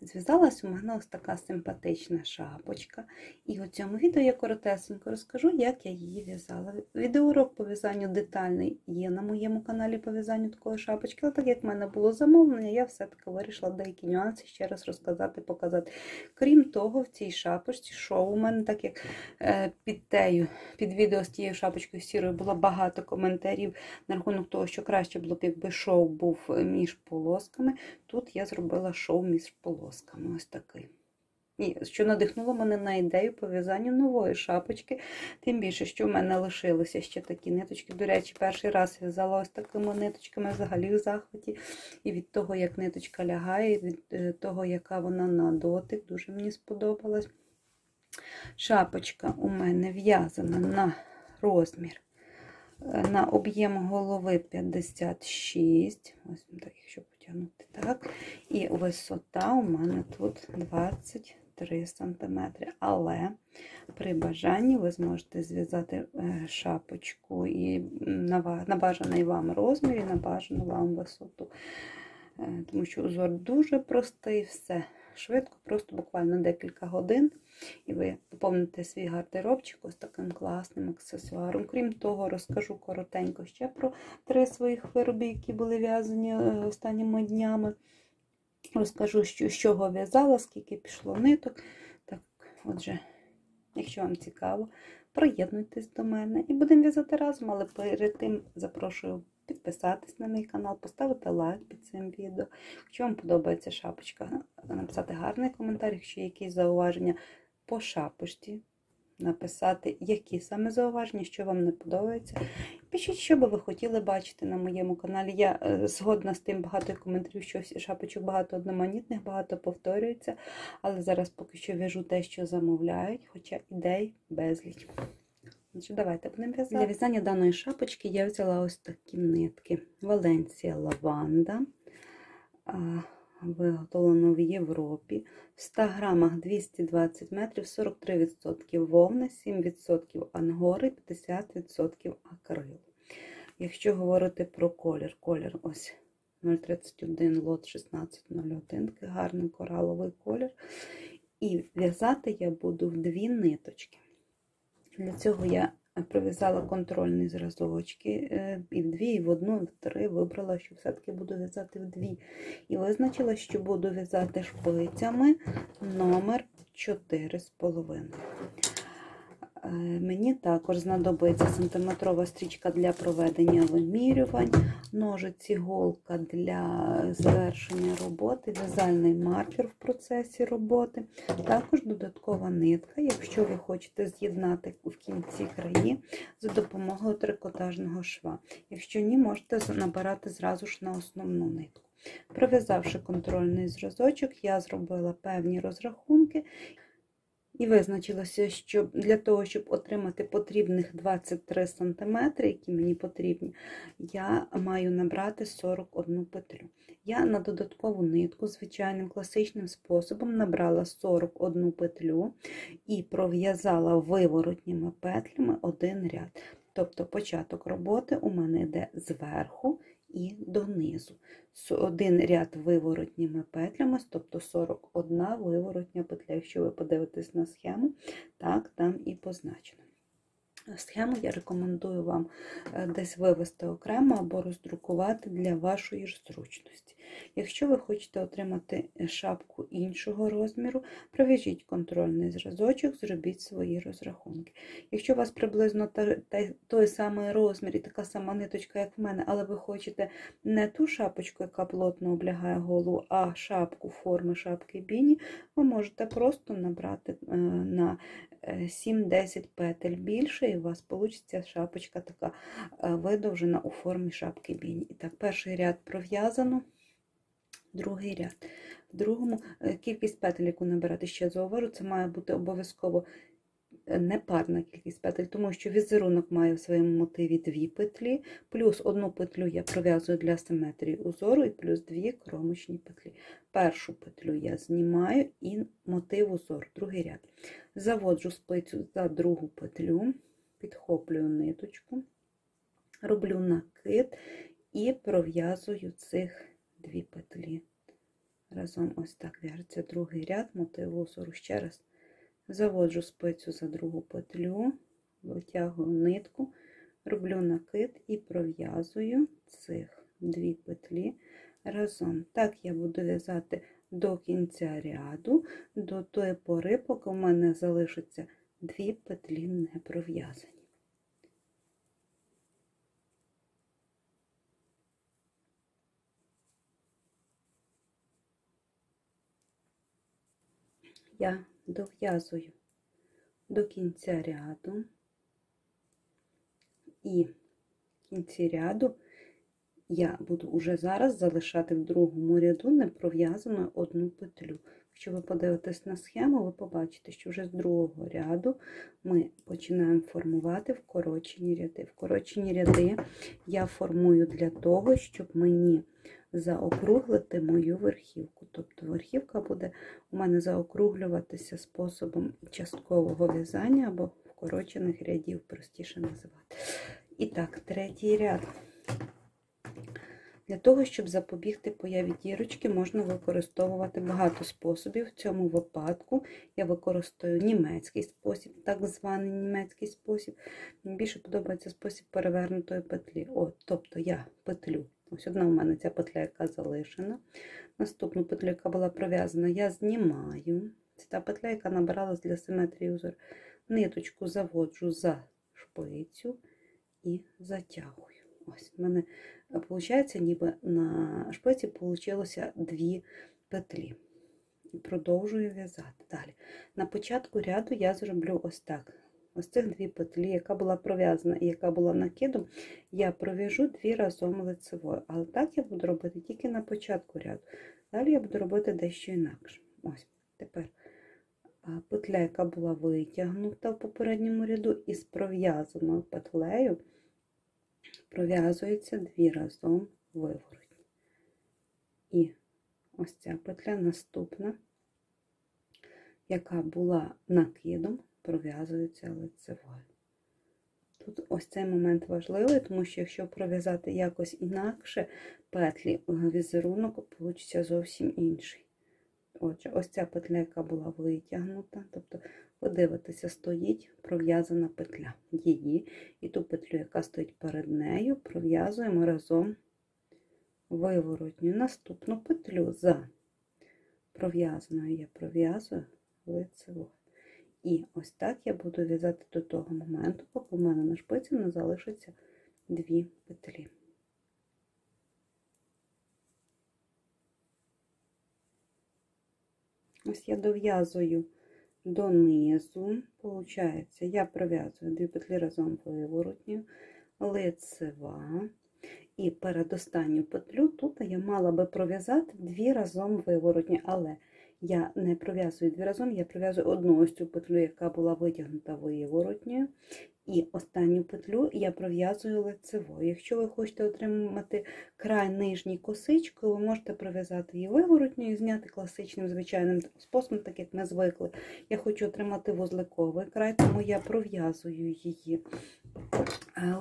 Зв'язалась у мене ось така симпатична шапочка. І у цьому відео я коротесенько розкажу, як я її в'язала. Відеоурок по в'язанню детальний є на моєму каналі по в'язанню такої шапочки. Але так як в мене було замовлення, я все-таки вирішила деякі нюанси ще раз розказати, показати. Крім того, в цій шапочці шов у мене, так як під відео з тією шапочкою сірою було багато коментарів на рахунок того, що краще було б, якби шов був між полосками. Тут я зробила шов між полосками. Ось такий. І що надихнуло мене на ідею по в'язанню нової шапочки. Тим більше, що в мене лишилися ще такі ниточки. До речі, перший раз в'язала ось такими ниточками, взагалі в захваті. І від того, як ниточка лягає, і від того, яка вона на дотик, дуже мені сподобалась. Шапочка у мене в'язана на розмір, на об'єм голови 56. Ось так, якщо потягнути так. І висота у мене тут 23 см. Але при бажанні ви зможете зв'язати шапочку і на бажаний вам розмір, і на бажану вам висоту. Тому що узор дуже простий, все швидко, просто буквально декілька годин. І ви поповните свій гардеробчик ось таким класним аксесуаром. Крім того, розкажу коротенько ще про 3 своїх вироби, які були в'язані останніми днями. Розкажу, з чого в'язала, скільки пішло ниток. Так, отже, якщо вам цікаво, приєднуйтесь до мене і будемо в'язати разом, але перед тим запрошую підписатись на мій канал, поставити лайк під цим відео. Якщо вам подобається шапочка, написати гарний коментар, якщо є якісь зауваження по шапочці, написати, які саме зауваження, що вам не подобається. Пишіть, що би ви хотіли бачити на моєму каналі. Я згодна з тим, багато коментарів, що шапочок багато одноманітних, багато повторюється, але зараз поки що в'яжу те, що замовляють, хоча ідей безліч. Отже, давайте будемо в'язати. Для в'язання даної шапочки я взяла ось такі нитки. Валенсія лаванда, виготовлено в Європі. В 100 грамах 220 метрів, 43% вовни, 7% ангори, 50% акрилу. Якщо говорити про колір ось 031 лот 1601, такий гарний кораловий колір. І в'язати я буду в 2 ниточки. Для цього я пров'язала контрольні зразочки і в 2, і в 1, і в 3. Вибрала, що все-таки буду в'язати в 2. І визначила, що буду в'язати шпицями номер 4,5. Мені також знадобиться сантиметрова стрічка для проведення вимірювань, ножиці, голка для завершення роботи, в'язальний маркер в процесі роботи, також додаткова нитка, якщо ви хочете з'єднати в кінці краї за допомогою трикотажного шва. Якщо ні, можете набирати зразу ж на основну нитку. Пров'язавши контрольний зразочок, я зробила певні розрахунки. І визначилося, що для того, щоб отримати потрібних 23 см, які мені потрібні, я маю набрати 41 петлю. Я на додаткову нитку звичайним класичним способом набрала 41 петлю і пров'язала виворотніми петлями один ряд. Тобто початок роботи у мене йде зверху і донизу. Один ряд виворотніми петлями, тобто 41 виворотня петля. Якщо ви подивитесь на схему, так там і позначено. Схему я рекомендую вам десь вивести окремо або роздрукувати для вашої ж зручності. Якщо ви хочете отримати шапку іншого розміру, пров'яжіть контрольний зразочок, зробіть свої розрахунки. Якщо у вас приблизно той самий розмір і така сама ниточка, як в мене, але ви хочете не ту шапочку, яка плотно облягає голову, а шапку форми шапки біні, ви можете просто набрати на 7-10 петель більше, і у вас вийде шапочка така видовжена у формі шапки біні. І так, перший ряд пров'язано, другий ряд. В другому кількість петель, яку набирати, ще зауважу, це має бути обов'язково непарна кількість петель, тому що візерунок має в своєму мотиві 2 петлі, плюс одну петлю я пров'язую для симетрії узору і плюс 2 кромочні петлі. Першу петлю я знімаю і мотив узор, другий ряд. Заводжу спицю за другу петлю, підхоплюю ниточку, роблю накид і пров'язую цих 2 петлі. Разом ось так в'яжеться другий ряд мотиву узору. Ще раз. Заводжу спицю за другу петлю, витягую нитку, роблю накид і пров'язую цих 2 петлі разом. Так я буду в'язати до кінця ряду, до тої пори, поки в мене залишиться 2 петлі не пров'язані. Я дов'язую до кінця ряду, і в кінці ряду я буду уже зараз залишати в другому ряду непров'язаною одну петлю. Якщо ви подивитесь на схему, ви побачите, що вже з другого ряду ми починаємо формувати вкорочені ряди. Вкорочені ряди я формую для того, щоб мені заокруглити мою верхівку. Тобто верхівка буде у мене заокруглюватися способом часткового в'язання або вкорочених рядів, простіше називати. І так, третій ряд. Для того, щоб запобігти появі дірочки, можна використовувати багато способів. В цьому випадку я використовую німецький спосіб, так званий німецький спосіб. Мені більше подобається спосіб перевернутої петлі. Тобто я петлю. Ось одна у мене ця петля, яка залишена. Наступну петлю, яка була пров'язана, я знімаю. Це та петля, яка набиралась для симетрії узору. Ниточку заводжу за шпицю і затягую. Ось в мене виходить, ніби на шпиці вийшло 2 петлі. І продовжую в'язати. Далі. На початку ряду я зроблю ось так. Ось цих 2 петлі, яка була пров'язана і яка була накидом, я пров'яжу 2 разом лицевою. Але так я буду робити тільки на початку ряду. Далі я буду робити дещо інакше. Ось, тепер петля, яка була витягнута в попередньому ряду, із пров'язаною петлею пров'язується 2 разом виворотні. І ось ця петля наступна, яка була накидом, пров'язується лицевою. Тут ось цей момент важливий, тому що якщо пров'язати якось інакше петлі, візерунок вийде зовсім інший. Отже, ось ця петля, яка була витягнута, тобто ви дивитеся, стоїть пров'язана петля. Її і ту петлю, яка стоїть перед нею, пров'язуємо разом виворотню. Наступну петлю за пров'язаною я пров'язую лицевою. І ось так я буду в'язати до того моменту, поки у мене на шпиці не залишиться 2 петлі. Ось я дов'язую донизу, виходить, я пров'язую 2 петлі разом виворотню, лицева, і передостанню петлю тут я мала би пров'язати 2 разом виворотні, але я не пров'язую 2 разом, я пров'язую одну ось цю петлю, яка була витягнута виворотньою, і останню петлю я пров'язую лицевою. Якщо ви хочете отримати край нижній косичкою, ви можете пров'язати її виворотньою і зняти класичним звичайним способом, так як ми звикли. Я хочу отримати вузликовий край, тому я пров'язую її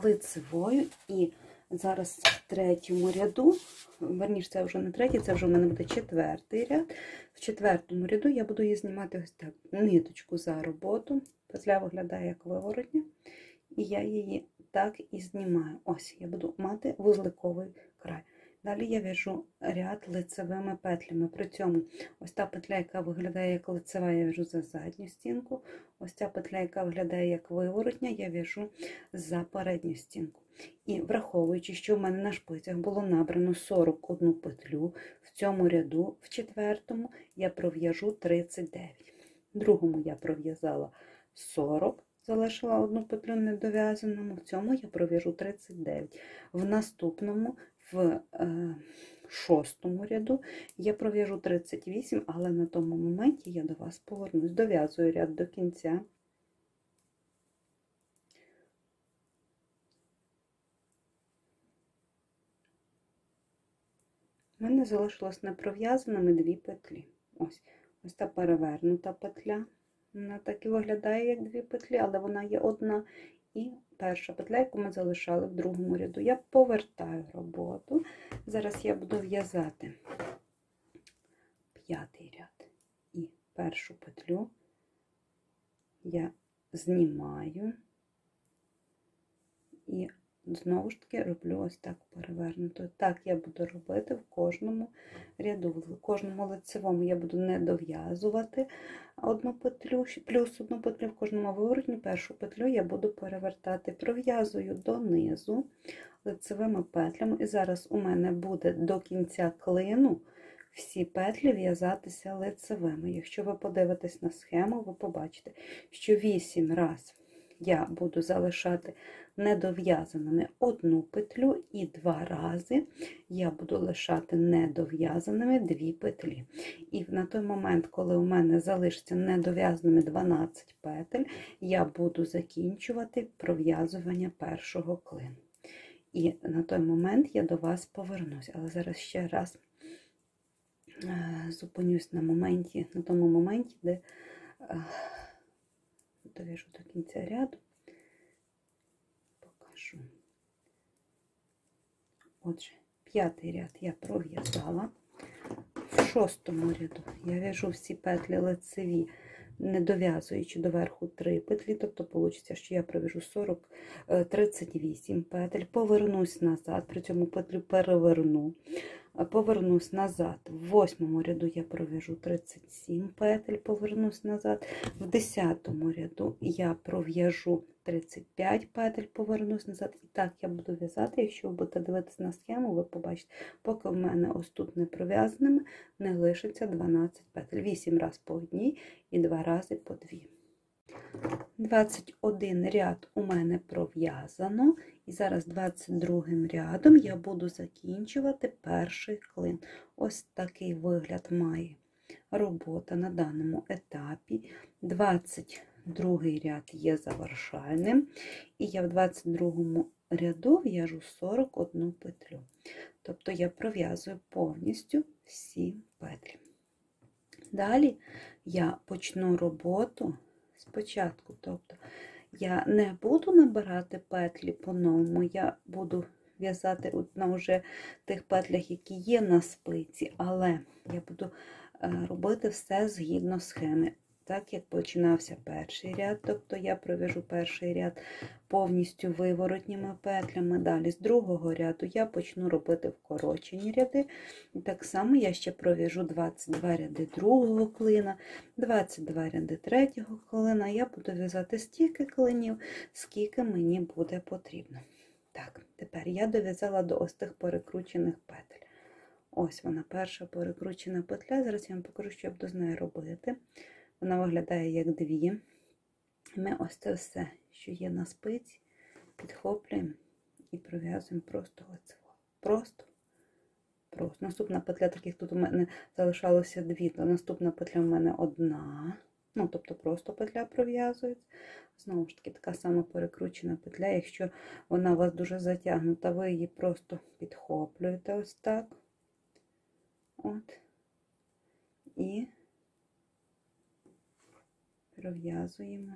лицевою. І зараз в третьому ряду, верніше, це вже не третій, це вже в мене буде 4-й ряд. В 4-му ряду я буду її знімати ось так, ниточку за роботу. Петля виглядає як виворотня, і я її так і знімаю. Ось, я буду мати вузликовий край. Далі я в'яжу ряд лицевими петлями. При цьому ось та петля, яка виглядає як лицева, я в'яжу за задню стінку. Ось ця петля, яка виглядає як виворотня, я в'яжу за передню стінку. І враховуючи, що в мене на шпицях було набрано 41 петлю, в цьому ряду, в 4-му, я пров'яжу 39. В 2-му я пров'язала 40, залишила одну петлю недов'язаному, в цьому я пров'яжу 39. В наступному, в 6-му ряду, я пров'яжу 38, але на тому моменті я до вас повернусь. Дов'язую ряд до кінця. У мене залишилось непров'язаними 2 петлі. Ось та перевернута петля. Вона так і виглядає, як 2 петлі, але вона є одна. І перша петля, яку ми залишали в другому ряду. Я повертаю роботу. Зараз я буду в'язати 5-й ряд. І першу петлю я знімаю. І знову ж таки роблю ось так перевернуто. Так я буду робити в кожному ряду. В кожному лицевому я буду не дов'язувати одну петлю, плюс одну петлю в кожному виворотні. Першу петлю я буду перевертати, пров'язую донизу лицевими петлями. І зараз у мене буде до кінця клину всі петлі в'язатися лицевими. Якщо ви подивитесь на схему, ви побачите, що 8 разів я буду залишати недов'язаними одну петлю, і 2 рази я буду лишати недов'язаними 2 петлі. І на той момент, коли у мене залишиться недов'язаними 12 петель, я буду закінчувати пров'язування першого клину. І на той момент я до вас повернусь. Але зараз ще раз зупинюсь на тому моменті, де дов'яжу до кінця ряду, покажу. Отже, 5-й ряд я пров'язала. В 6-му ряду я в'яжу всі петлі лицеві, не дов'язуючи доверху 3 петлі, тобто вийде, що я пров'яжу 38 петель, повернусь назад, при цьому петлю переверну, повернусь назад. В 8-му ряду я пров'яжу 37 петель, повернусь назад. В 10-му ряду я пров'яжу 35 петель, повернусь назад. І так я буду в'язати. Якщо ви будете дивитися на схему, ви побачите, поки в мене ось тут не пров'язаними, не лишиться 12 петель. 8 разів по одній і 2 рази по 2. 21 ряд у мене пров'язано, і зараз 22 рядом я буду закінчувати перший клин. Ось такий вигляд має робота на даному етапі. 22 ряд є завершальним, і я в 22 ряду в'яжу 41 петлю. Тобто я пров'язую повністю всі петлі. Далі я почну роботу спочатку, тобто я не буду набирати петлі по-новому, я буду в'язати на вже тих петлях, які є на спиці, але я буду робити все згідно схеми. Так, як починався перший ряд, тобто я пров'яжу перший ряд повністю виворотніми петлями. Далі з другого ряду я почну робити вкорочені ряди. І так само я ще пров'яжу 22 ряди другого клина, 22 ряди третього клина. Я буду в'язати стільки клинів, скільки мені буде потрібно. Так, тепер я дов'язала до ось тих перекручених петель. Ось вона, перша перекручена петля. Зараз я вам покажу, що я буду з нею робити. Вона виглядає як 2. Ми ось це все, що є на спиці, підхоплюємо і пров'язуємо просто лицево. Просто. Наступна петля, таких тут у мене залишалося 2, то наступна петля у мене 1. Ну, тобто просто петля пров'язується. Знову ж таки, така сама перекручена петля. Якщо вона у вас дуже затягнута, ви її просто підхоплюєте ось так. От. І пров'язуємо.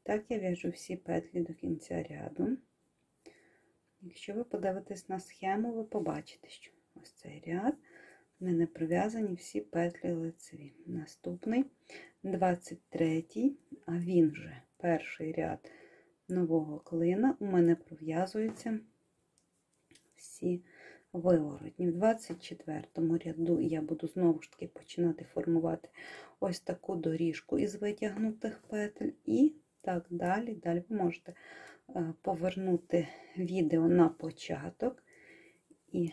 Так я в'яжу всі петлі до кінця ряду. Якщо ви подивитесь на схему, ви побачите, що ось цей ряд в мене пров'язані всі петлі лицеві. Наступний 23-й, а він вже перший ряд нового клина, у мене пров'язуються всі виворотні. В 24-му ряду я буду знову ж таки починати формувати ось таку доріжку із витягнутих петель і так далі. Далі ви можете повернути відео на початок і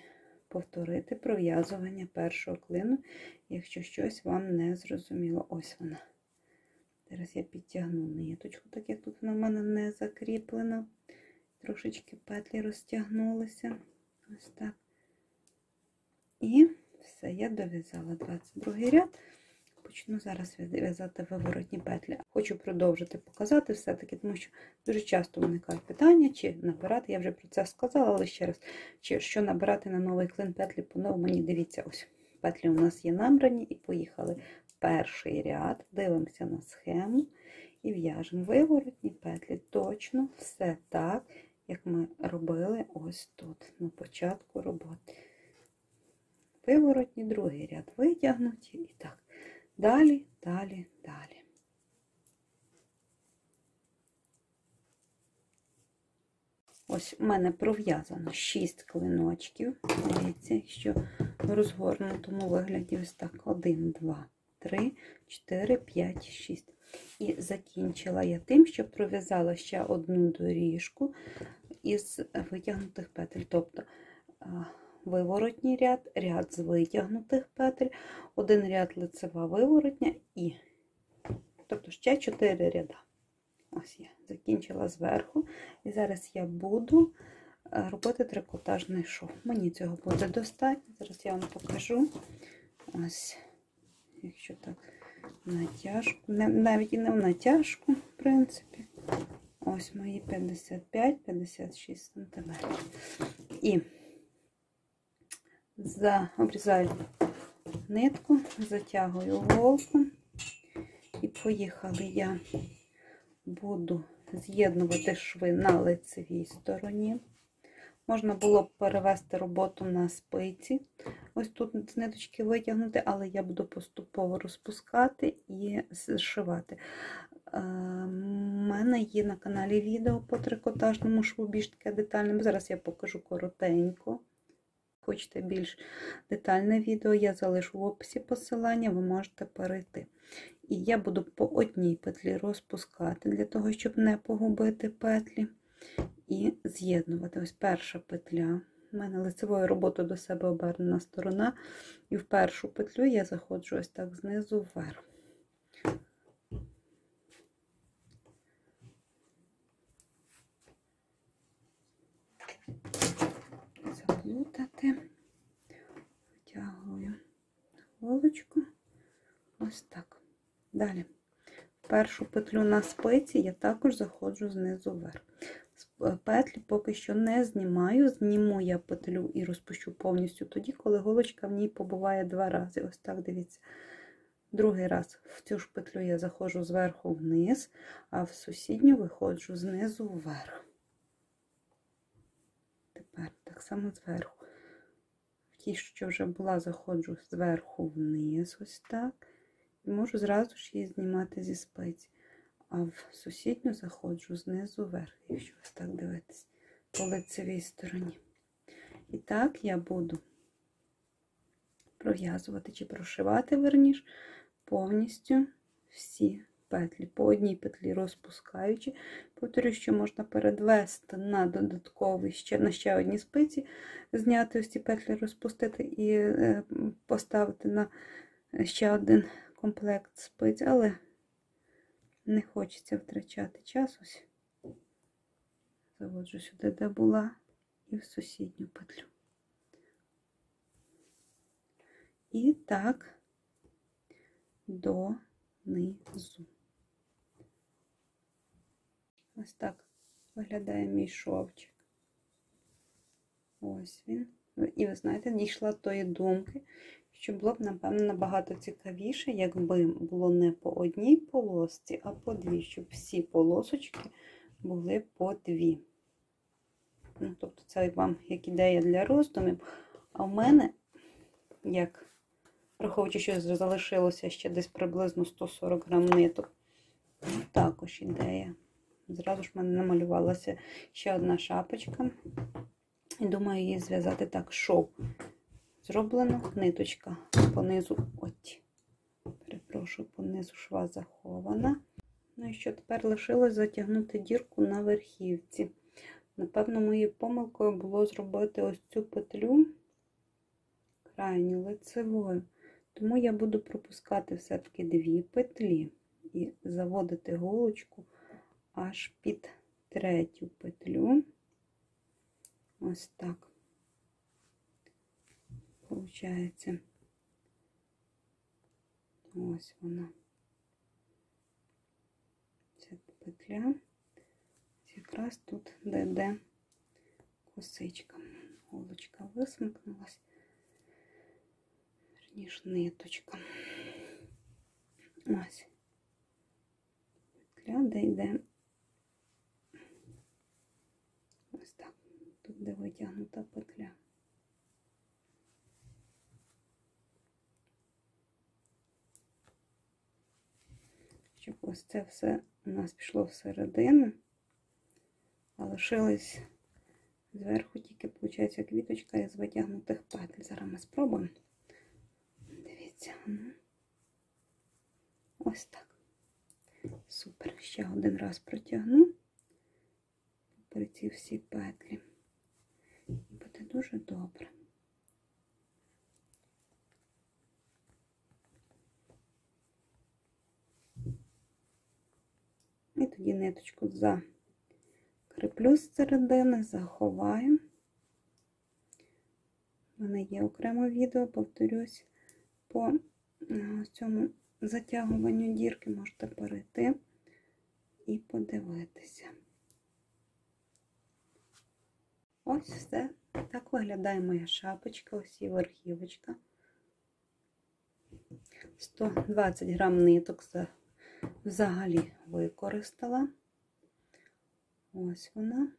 повторити пров'язування першого клину, якщо щось вам не зрозуміло. Ось вона. Зараз я підтягну ниточку, так як тут вона в мене не закріплена. Трошечки петлі розтягнулися. Ось так. І все, я дов'язала 22 ряд. Почну зараз в'язати виворотні петлі. Хочу продовжити показати все-таки, тому що дуже часто виникають питання, чи набирати, я вже про це сказала, але ще раз, чи що набирати на новий клин петлі по-новому. Мені дивіться, ось петлі у нас є набрані і поїхали. Перший ряд, дивимося на схему і в'яжемо виворотні петлі. Точно все так, як ми робили ось тут, на початку роботи. Виворотні, другий ряд витягнуті і так. Далі, далі, далі. Ось у мене пров'язано 6 клиночків. Дивіться, якщо в розгорнутому вигляді ось так. 1, 2, 3, 4, 5, 6. І закінчила я тим, що пров'язала ще одну доріжку із витягнутих петель. Тобто виворотній ряд, ряд з витягнутих петель, один ряд лицева виворотня і, тобто ще 4 ряда. Ось я закінчила зверху. І зараз я буду робити трикотажний шов. Мені цього буде достатньо. Зараз я вам покажу. Ось, якщо так, натяжку. Навіть і не в натяжку, в принципі. Ось мої 55-56 см. І обрізаю нитку, затягую голку і поїхали. Я буду з'єднувати шви на лицевій стороні. Можна було б перевести роботу на спиці. Ось тут з ниточки витягнути, але я буду поступово розпускати і зшивати. У мене є на каналі відео по трикотажному шву, більш таке детальне. Зараз я покажу коротенько. Хочете більш детальне відео, я залишу в описі посилання, ви можете перейти. І я буду по одній петлі розпускати, для того, щоб не погубити петлі, і з'єднувати. Ось перша петля. У мене лицевою роботою до себе обернена сторона, і в першу петлю я заходжу ось так знизу вверх. Заплутати, витягую голочку, ось так. Далі, в першу петлю на спиці я також заходжу знизу вверх. Петлі поки що не знімаю, зніму я петлю і розпущу повністю тоді, коли голочка в ній побуває 2 рази. Ось так, дивіться. Другий раз в цю ж петлю я заходжу зверху вниз, а в сусідню виходжу знизу вверх. Тепер так само зверху. В тій, що вже була, заходжу зверху вниз, ось так. І можу зразу ж її знімати зі спиці. А в сусідню заходжу знизу вверх, якщо ось так дивитись, по лицевій стороні. І так я буду пров'язувати чи прошивати, верніше, повністю всі петлі. По одній петлі розпускаючи. Повторюю, що можна передвести на додатковий, на ще одні спиці, зняти ось ці петлі, розпустити і поставити на ще один комплект спиць, але не хочеться втрачати час. Ось заводжу сюди, де була, і в сусідню петлю. І так донизу. Ось так виглядає мій шовчик. Ось він. І ви знаєте, дійшла тої думки, що було б, напевно, набагато цікавіше, якби було не по одній полосці, а по 2, щоб всі полосочки були по 2. Ну, тобто це вам як ідея для роздумів. А в мене, як враховуючи, що залишилося ще десь приблизно 140 грам ниток, також ідея. Зразу ж в мене намалювалася ще одна шапочка. І думаю її зв'язати так, шов. Зроблено, ниточка понизу, перепрошую, понизу шва захована. Ну і що тепер лишилось затягнути дірку на верхівці. Напевно, моєю помилкою було зробити ось цю петлю крайню лицевою. Тому я буду пропускати все-таки 2 петлі і заводити голочку аж під 3-ю петлю. Ось так. Получається Ось вона. Ця петля. Якраз тут, де косичка. Голочка висмикнулась. Верніше, ниточка. Ось. Петля, де йде. Ось так. Тут, де витягнута петля. Щоб ось це все у нас пішло всередину, а лишилась зверху тільки, виходить, квіточка із витягнутих петель. Зараз ми спробуємо. Дивіться. Ось так. Супер. Ще один раз протягну попри ці всі петлі. І буде дуже добре. І тоді ниточку закріплю з середини, заховаю. У мене є окреме відео, повторюсь, по цьому затягуванню дірки можете перейти і подивитися. Ось все. Так виглядає моя шапочка, ось і верхівочка. 120 грам ниток взагалі використала. Ось вона.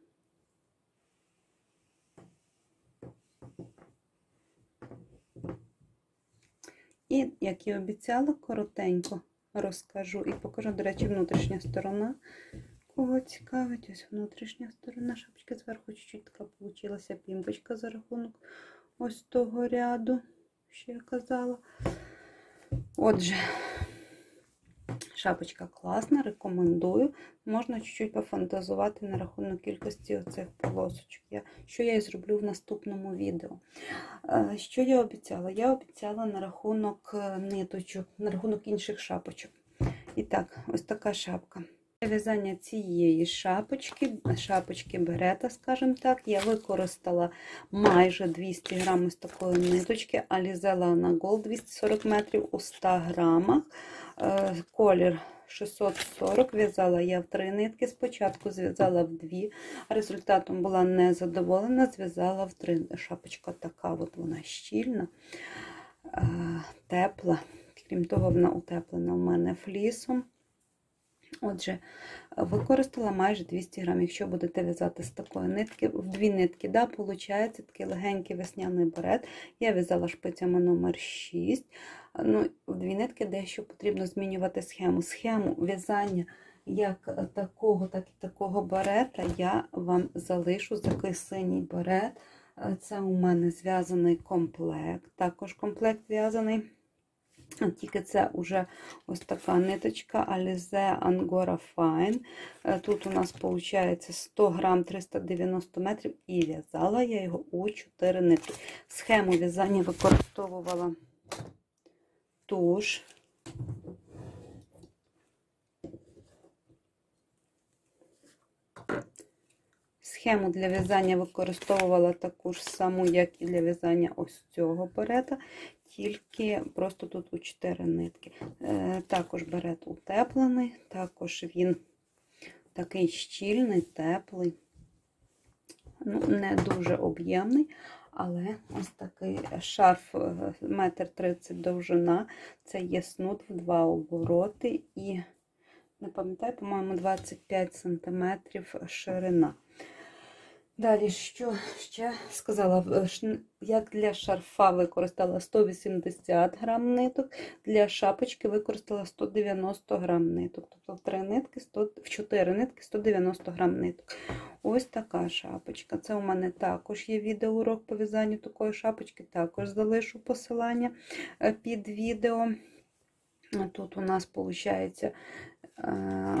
І, як і обіцяла, коротенько розкажу і покажу, до речі, внутрішня сторона. Кого цікавить, ось внутрішня сторона шапочки, зверху чуть-чуть така получилася пімпочка за рахунок ось того ряду, що я казала. Отже, шапочка класна, рекомендую. Можна чуть-чуть пофантазувати на рахунок кількості оцих полосочок, що я і зроблю в наступному відео. Що я обіцяла? Я обіцяла на рахунок ниточок, на рахунок інших шапочок. І так, ось така шапка. Для в'язання цієї шапочки берета, скажімо так, я використала майже 200 грамів з такої ниточки Alize Lana Gold 240 метрів у 100 грамах. Колір 640, в'язала я в 3 нитки, спочатку зв'язала в 2, результатом була незадоволена, зв'язала в 3. Шапочка така, от вона щільна, тепла, крім того, вона утеплена у мене флісом. Отже, використала майже 200 грамів. Якщо будете в'язати з такої нитки, в 2 нитки, да, виходить такий легенький весняний берет. Я в'язала шпицями номер 6. Ну, в 2 нитки дещо потрібно змінювати схему. Схему в'язання як такого, так і такого берета я вам залишу. Такий синій берет. Це у мене зв'язаний комплект. Також комплект в'язаний. Тільки це вже ось така ниточка Alize Angora Fine. Тут у нас виходить 100 грам 390 метрів і в'язала я його у 4 нитки. Схему в'язання використовувала туш. Схему для в'язання використовувала таку ж саму, як і для в'язання ось цього берета, тільки просто тут у 4 нитки. Також берет утеплений, також він такий щільний, теплий, ну, не дуже об'ємний, але ось такий шарф 1,30 м довжина, це є снуд в 2 обороти і, не пам'ятаю, по-моєму, 25 см ширина. Далі, що ще сказала, як для шарфа використала 180 грам ниток, для шапочки використала 190 грам ниток. Тобто в 4 нитки 190 грам ниток. Ось така шапочка. Це у мене також є відеоурок по в'язанню такої шапочки, також залишу посилання під відео. Тут у нас виходить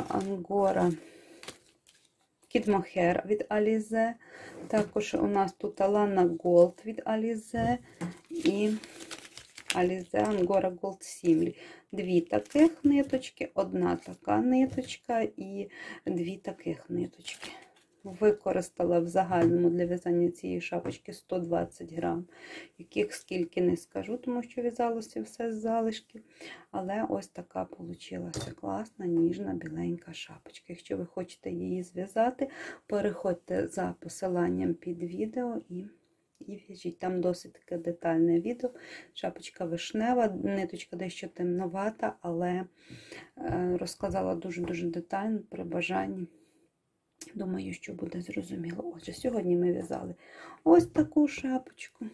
Angora Kid Mohair від Alize. Також у нас тут Lana Gold від Alize і Alize Angora Gold Simli. 2 таких ниточки, 1 така ниточка і 2 таких ниточки. використала в загальному для в'язання цієї шапочки 120 грам, яких скільки не скажу, тому що в'язалося все з залишків. Але ось така получилася класна, ніжна, біленька шапочка. Якщо ви хочете її зв'язати, переходьте за посиланням під відео і в'яжіть. Там досить таке детальне відео. Шапочка вишнева, ниточка дещо темновата, але розказала дуже-дуже детально при бажанні. Думаю, що буде зрозуміло. Отже, сьогодні ми в'язали ось таку шапочку.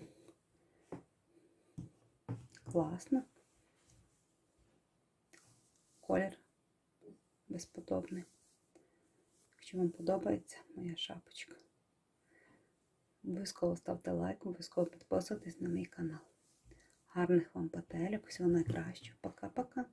Класно. Колір безподобний. Якщо вам подобається моя шапочка, обов'язково ставте лайк, обов'язково підписуйтесь на мій канал. Гарних вам петелек, всього найкращого. Пока-пока.